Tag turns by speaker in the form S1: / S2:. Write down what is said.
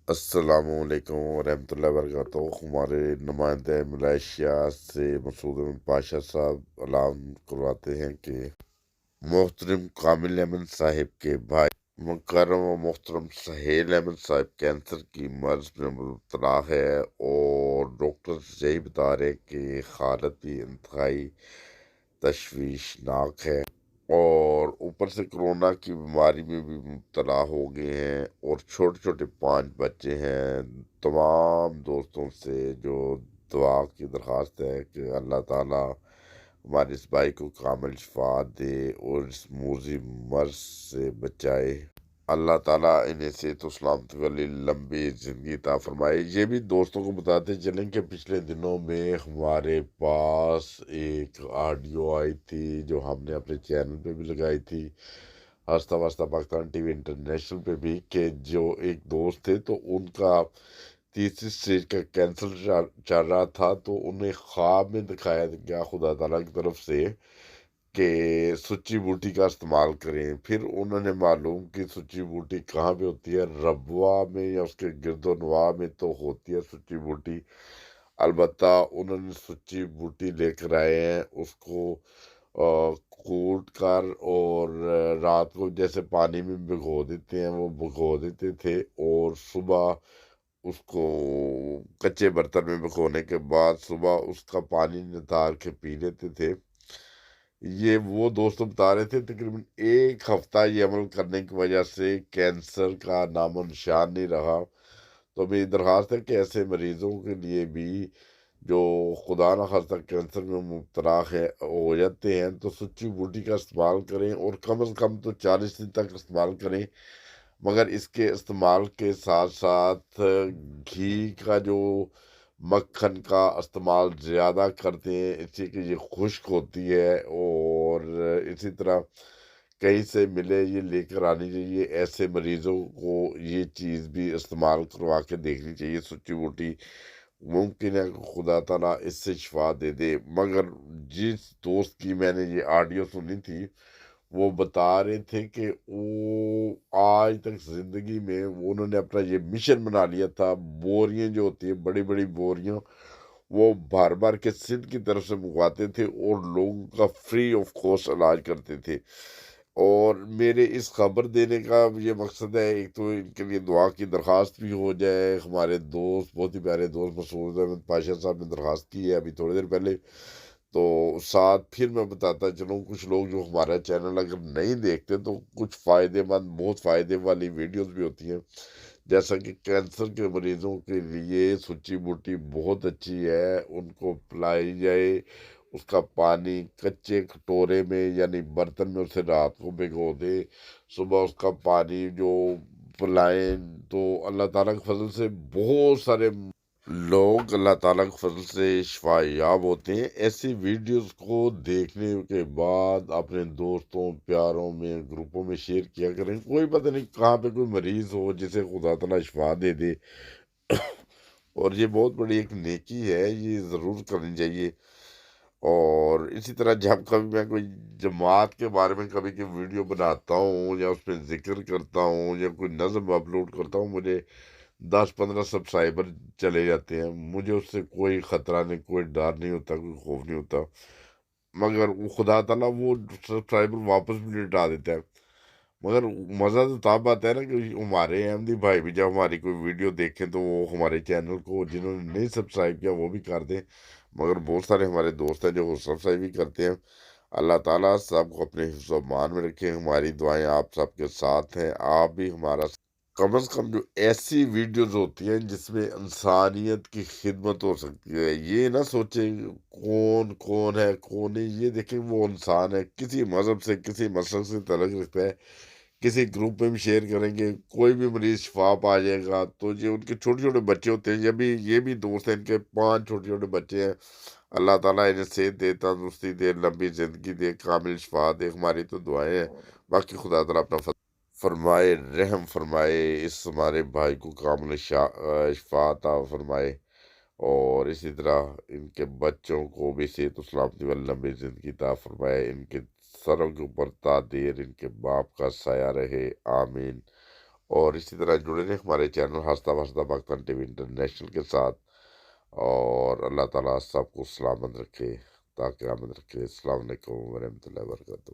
S1: السلام علیکم ورحمۃ اللہ وبرکاتہ۔ ہمارے نمائندہ ملائیشیا سے مسعود احمد پاشا صاحب اعلان کرواتے ہیں کہ محترم کامل احمد صاحب کے بھائی مکرم و محترم سہیل احمد صاحب کینسر کی مرض میں مبتلا ہے، اور ڈاکٹر یہی بتا رہے کہ حالت بھی انتہائی تشویشناک ہے، اور اوپر سے کرونا کی بیماری میں بھی مبتلا ہو گئے ہیں، اور چھوٹے چھوٹے 5 بچے ہیں۔ تمام دوستوں سے جو دعا کی درخواست ہے کہ اللہ تعالیٰ ہمارے اس بھائی کو کامل شفا دے اور اس موذی مرض سے بچائے۔ اللہ تعالیٰ انہیں صحت و سلامتی والی لمبی زندگی عطا فرمائے۔ یہ بھی دوستوں کو بتاتے چلیں کہ پچھلے دنوں میں ہمارے پاس ایک آڈیو آئی تھی جو ہم نے اپنے چینل پہ بھی لگائی تھی، ہستہ وستہ پاکستان ٹی وی انٹرنیشنل پہ بھی، کہ جو ایک دوست تھے تو ان کا تیسری اسٹیج کا کینسر چل رہا تھا، تو انہیں خواب میں دکھایا گیا خدا تعالیٰ کی طرف سے کہ سچی بوٹی کا استعمال کریں۔ پھر انہوں نے معلوم کہ سچی بوٹی کہاں پہ ہوتی ہے، ربوہ میں یا اس کے گرد و نواح میں تو ہوتی ہے سچی بوٹی۔ البتہ انہوں نے سچی بوٹی لے کر آئے ہیں، اس کو کوٹ کر اور رات کو جیسے پانی میں بھگو دیتے ہیں وہ بھگو دیتے تھے، اور صبح اس کو کچے برتن میں بھگونے کے بعد صبح اس کا پانی نتار کے پی لیتے تھے۔ یہ وہ دوست بتا رہے تھے تقریباً 1 ہفتہ یہ عمل کرنے کی وجہ سے کینسر کا نام و نشان نہیں رہا۔ تو میری درخواست ہے کہ ایسے مریضوں کے لیے بھی جو خدا نخواستہ کینسر میں مبتلا ہو جاتے ہیں تو سچی بوٹی کا استعمال کریں، اور کم از کم تو 40 دن تک استعمال کریں، مگر اس کے استعمال کے ساتھ ساتھ گھی کا جو مکھن کا استعمال زیادہ کرتے ہیں، اس سے کہ یہ خشک ہوتی ہے، اور اسی طرح کہیں سے ملے یہ لے کر آنی چاہیے۔ ایسے مریضوں کو یہ چیز بھی استعمال کروا کے دیکھنی چاہیے سچی بوٹی، ممکن ہے کہ خدا تعالیٰ اس سے شفا دے دے۔ مگر جس دوست کی میں نے یہ آڈیو سنی تھی وہ بتا رہے تھے کہ وہ آج تک زندگی میں انہوں نے اپنا یہ مشن بنا لیا تھا، بوریاں جو ہوتی ہیں بڑی بڑی بوریاں وہ بھر بھر کے سندھ کی طرف سے منگواتے تھے اور لوگوں کا فری آف کاسٹ علاج کرتے تھے۔ اور میرے اس خبر دینے کا یہ مقصد ہے، ایک تو ان کے لیے دعا کی درخواست بھی ہو جائے۔ ہمارے دوست بہت ہی پیارے دوست مسعود احمد پاشا صاحب نے درخواست کی ہے ابھی تھوڑی دیر پہلے، تو ساتھ پھر میں بتاتا چلوں کچھ لوگ جو ہمارا چینل اگر نہیں دیکھتے تو کچھ فائدے مند بہت فائدے والی ویڈیوز بھی ہوتی ہیں، جیسا کہ کینسر کے مریضوں کے لیے سچی بوٹی بہت اچھی ہے، ان کو پلائی جائے۔ اس کا پانی کچے کٹورے میں یعنی برتن میں اسے رات کو بھگو دے، صبح اس کا پانی جو پلائیں تو اللہ تعالیٰ کے فضل سے بہت سارے لوگ اللہ تعالیٰ کے فضل سے شفا یاب ہوتے ہیں۔ ایسی ویڈیوز کو دیکھنے کے بعد اپنے دوستوں پیاروں میں گروپوں میں شیئر کیا کریں۔ کوئی پتہ نہیں کہاں پہ کوئی مریض ہو جسے خدا تعالیٰ شفا دے دے، اور یہ بہت بڑی ایک نیکی ہے، یہ ضرور کرنی چاہیے۔ اور اسی طرح جب کبھی میں کوئی جماعت کے بارے میں کبھی کی ویڈیو بناتا ہوں یا اس پہ ذکر کرتا ہوں یا کوئی نظم اپلوڈ کرتا ہوں، مجھے 10-15 سبسکرائبر چلے جاتے ہیں۔ مجھے اس سے کوئی خطرہ نہیں، کوئی ڈر نہیں ہوتا، کوئی خوف نہیں ہوتا، مگر وہ خدا تعالیٰ وہ سبسکرائبر واپس بھی لٹا دیتا ہے۔ مگر مزہ تو تب آتا ہے نا کہ ہمارے احمدی بھائی بھی جب ہماری کوئی ویڈیو دیکھیں تو وہ ہمارے چینل کو جنہوں نے نہیں سبسکرائب کیا وہ بھی کر دیں، مگر بہت سارے ہمارے دوست ہیں جو وہ سبسکرائب بھی کرتے ہیں۔ اللہ تعالیٰ سب کو اپنے حفظ و امان میں رکھیں، ہماری دعائیں آپ سب کے ساتھ ہیں۔ آپ بھی ہمارا کم از کم جو ایسی ویڈیوز ہوتی ہیں جس میں انسانیت کی خدمت ہو سکتی ہے، یہ نہ سوچیں کون کون ہے کون نہیں، یہ دیکھیں وہ انسان ہے، کسی مذہب سے کسی مسلک سے تعلق رکھتا ہے، کسی گروپ میں بھی شیئر کریں گے کوئی بھی مریض شفا پا جائے گا۔ تو یہ ان کے چھوٹے چھوٹے بچے ہوتے ہیں، یہ بھی دوست ہیں، ان کے 5 چھوٹے چھوٹے بچے ہیں، اللہ تعالیٰ انہیں صحت دے، تندرستی دے، لمبی زندگی دے، کامل شفا دے۔ ہماری تو دعائیں ہیں، باقی خدا تعالیٰ اپنا فضل فرمائے، رحم فرمائے، اس ہمارے بھائی کو کامل شفا عطا فرمائے، اور اسی طرح ان کے بچوں کو بھی صحت و سلامتی والی لمبی زندگی عطا فرمائے، ان کے سروں کے اوپر تا دیر ان کے باپ کا سایہ رہے، آمین۔ اور اسی طرح جڑے رہیں ہمارے چینل ہنستا بھستا پاکستان ٹی وی انٹرنیشنل کے ساتھ، اور اللہ تعالیٰ سب کو سلامت رکھے، تاکہ آمد رکھے۔ السلام علیکم ورحمۃ اللہ وبرکاتہ۔